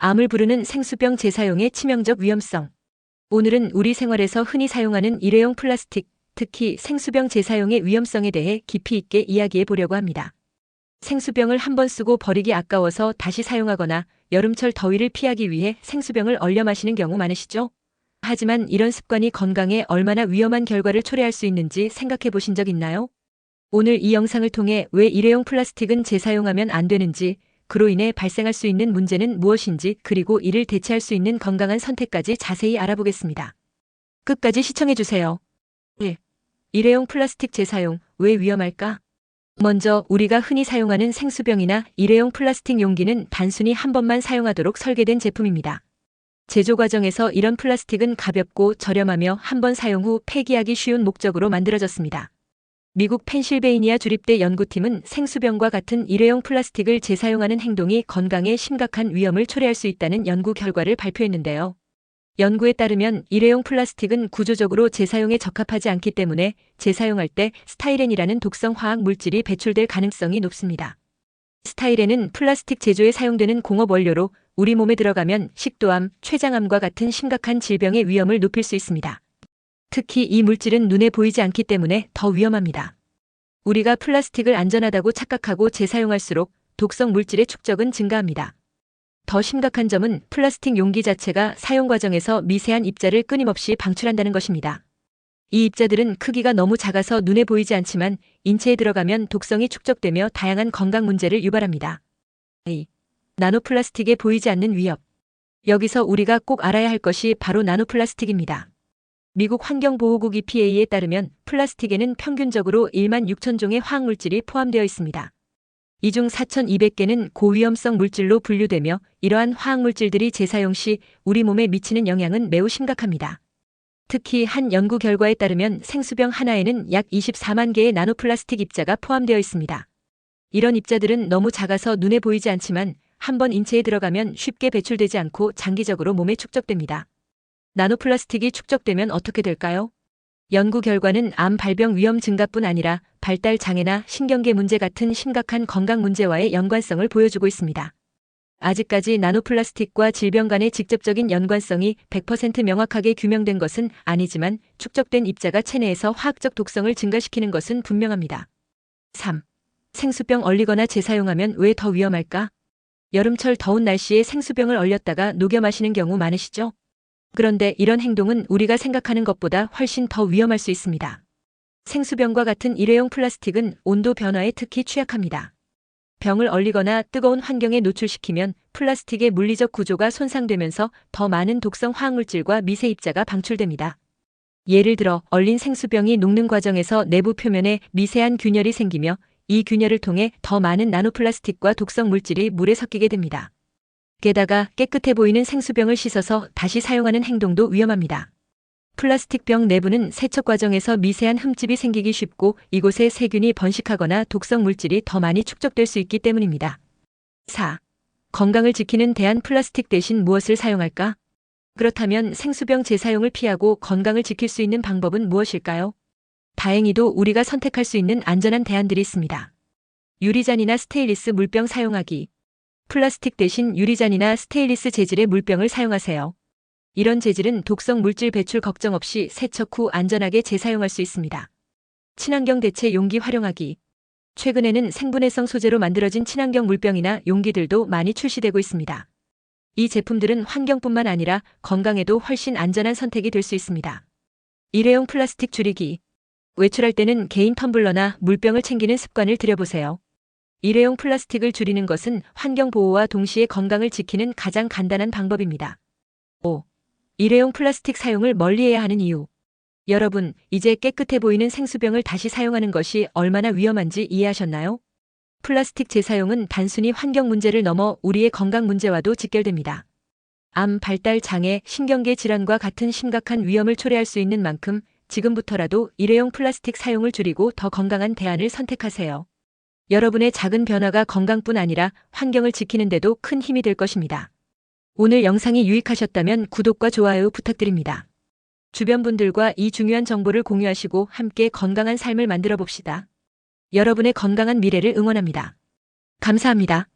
암을 부르는 생수병 재사용의 치명적 위험성. 오늘은 우리 생활에서 흔히 사용하는 일회용 플라스틱, 특히 생수병 재사용의 위험성에 대해 깊이 있게 이야기해 보려고 합니다. 생수병을 한 번 쓰고 버리기 아까워서 다시 사용하거나 여름철 더위를 피하기 위해 생수병을 얼려 마시는 경우 많으시죠? 하지만 이런 습관이 건강에 얼마나 위험한 결과를 초래할 수 있는지 생각해 보신 적 있나요? 오늘 이 영상을 통해 왜 일회용 플라스틱은 재사용하면 안 되는지, 그로 인해 발생할 수 있는 문제는 무엇인지, 그리고 이를 대체할 수 있는 건강한 선택까지 자세히 알아보겠습니다. 끝까지 시청해 주세요. 1. 일회용 플라스틱 재사용, 왜 위험할까? 먼저 우리가 흔히 사용하는 생수병이나 일회용 플라스틱 용기는 단순히 한 번만 사용하도록 설계된 제품입니다. 제조 과정에서 이런 플라스틱은 가볍고 저렴하며 한 번 사용 후 폐기하기 쉬운 목적으로 만들어졌습니다. 미국 펜실베이니아 주립대 연구팀은 생수병과 같은 일회용 플라스틱을 재사용하는 행동이 건강에 심각한 위험을 초래할 수 있다는 연구 결과를 발표했는데요. 연구에 따르면 일회용 플라스틱은 구조적으로 재사용에 적합하지 않기 때문에 재사용할 때 스타이렌이라는 독성 화학 물질이 배출될 가능성이 높습니다. 스타이렌은 플라스틱 제조에 사용되는 공업 원료로 우리 몸에 들어가면 식도암, 췌장암과 같은 심각한 질병의 위험을 높일 수 있습니다. 특히 이 물질은 눈에 보이지 않기 때문에 더 위험합니다. 우리가 플라스틱을 안전하다고 착각하고 재사용할수록 독성 물질의 축적은 증가합니다. 더 심각한 점은 플라스틱 용기 자체가 사용 과정에서 미세한 입자를 끊임없이 방출한다는 것입니다. 이 입자들은 크기가 너무 작아서 눈에 보이지 않지만 인체에 들어가면 독성이 축적되며 다양한 건강 문제를 유발합니다. 2. 나노플라스틱에 보이지 않는 위협. 여기서 우리가 꼭 알아야 할 것이 바로 나노플라스틱입니다. 미국 환경보호국 EPA에 따르면 플라스틱에는 평균적으로 1만 6천 종의 화학물질이 포함되어 있습니다. 이 중 4,200개는 고위험성 물질로 분류되며 이러한 화학물질들이 재사용 시 우리 몸에 미치는 영향은 매우 심각합니다. 특히 한 연구 결과에 따르면 생수병 하나에는 약 24만 개의 나노플라스틱 입자가 포함되어 있습니다. 이런 입자들은 너무 작아서 눈에 보이지 않지만 한번 인체에 들어가면 쉽게 배출되지 않고 장기적으로 몸에 축적됩니다. 나노플라스틱이 축적되면 어떻게 될까요? 연구 결과는 암 발병 위험 증가뿐 아니라 발달 장애나 신경계 문제 같은 심각한 건강 문제와의 연관성을 보여주고 있습니다. 아직까지 나노플라스틱과 질병 간의 직접적인 연관성이 100% 명확하게 규명된 것은 아니지만 축적된 입자가 체내에서 화학적 독성을 증가시키는 것은 분명합니다. 3. 생수병 얼리거나 재사용하면 왜 더 위험할까? 여름철 더운 날씨에 생수병을 얼렸다가 녹여 마시는 경우 많으시죠? 그런데 이런 행동은 우리가 생각하는 것보다 훨씬 더 위험할 수 있습니다. 생수병과 같은 일회용 플라스틱은 온도 변화에 특히 취약합니다. 병을 얼리거나 뜨거운 환경에 노출시키면 플라스틱의 물리적 구조가 손상되면서 더 많은 독성 화학물질과 미세 입자가 방출됩니다. 예를 들어 얼린 생수병이 녹는 과정에서 내부 표면에 미세한 균열이 생기며 이 균열을 통해 더 많은 나노플라스틱과 독성 물질이 물에 섞이게 됩니다. 게다가 깨끗해 보이는 생수병을 씻어서 다시 사용하는 행동도 위험합니다. 플라스틱 병 내부는 세척 과정에서 미세한 흠집이 생기기 쉽고 이곳에 세균이 번식하거나 독성 물질이 더 많이 축적될 수 있기 때문입니다. 4. 건강을 지키는 대안 플라스틱 대신 무엇을 사용할까? 그렇다면 생수병 재사용을 피하고 건강을 지킬 수 있는 방법은 무엇일까요? 다행히도 우리가 선택할 수 있는 안전한 대안들이 있습니다. 유리잔이나 스테인리스 물병 사용하기. 플라스틱 대신 유리잔이나 스테인리스 재질의 물병을 사용하세요. 이런 재질은 독성 물질 배출 걱정 없이 세척 후 안전하게 재사용할 수 있습니다. 친환경 대체 용기 활용하기. 최근에는 생분해성 소재로 만들어진 친환경 물병이나 용기들도 많이 출시되고 있습니다. 이 제품들은 환경뿐만 아니라 건강에도 훨씬 안전한 선택이 될 수 있습니다. 일회용 플라스틱 줄이기. 외출할 때는 개인 텀블러나 물병을 챙기는 습관을 들여보세요. 일회용 플라스틱을 줄이는 것은 환경 보호와 동시에 건강을 지키는 가장 간단한 방법입니다. 5. 일회용 플라스틱 사용을 멀리해야 하는 이유. 여러분, 이제 깨끗해 보이는 생수병을 다시 사용하는 것이 얼마나 위험한지 이해하셨나요? 플라스틱 재사용은 단순히 환경 문제를 넘어 우리의 건강 문제와도 직결됩니다. 암, 발달 장애, 신경계 질환과 같은 심각한 위험을 초래할 수 있는 만큼 지금부터라도 일회용 플라스틱 사용을 줄이고 더 건강한 대안을 선택하세요. 여러분의 작은 변화가 건강뿐 아니라 환경을 지키는 데도 큰 힘이 될 것입니다. 오늘 영상이 유익하셨다면 구독과 좋아요 부탁드립니다. 주변 분들과 이 중요한 정보를 공유하시고 함께 건강한 삶을 만들어 봅시다. 여러분의 건강한 미래를 응원합니다. 감사합니다.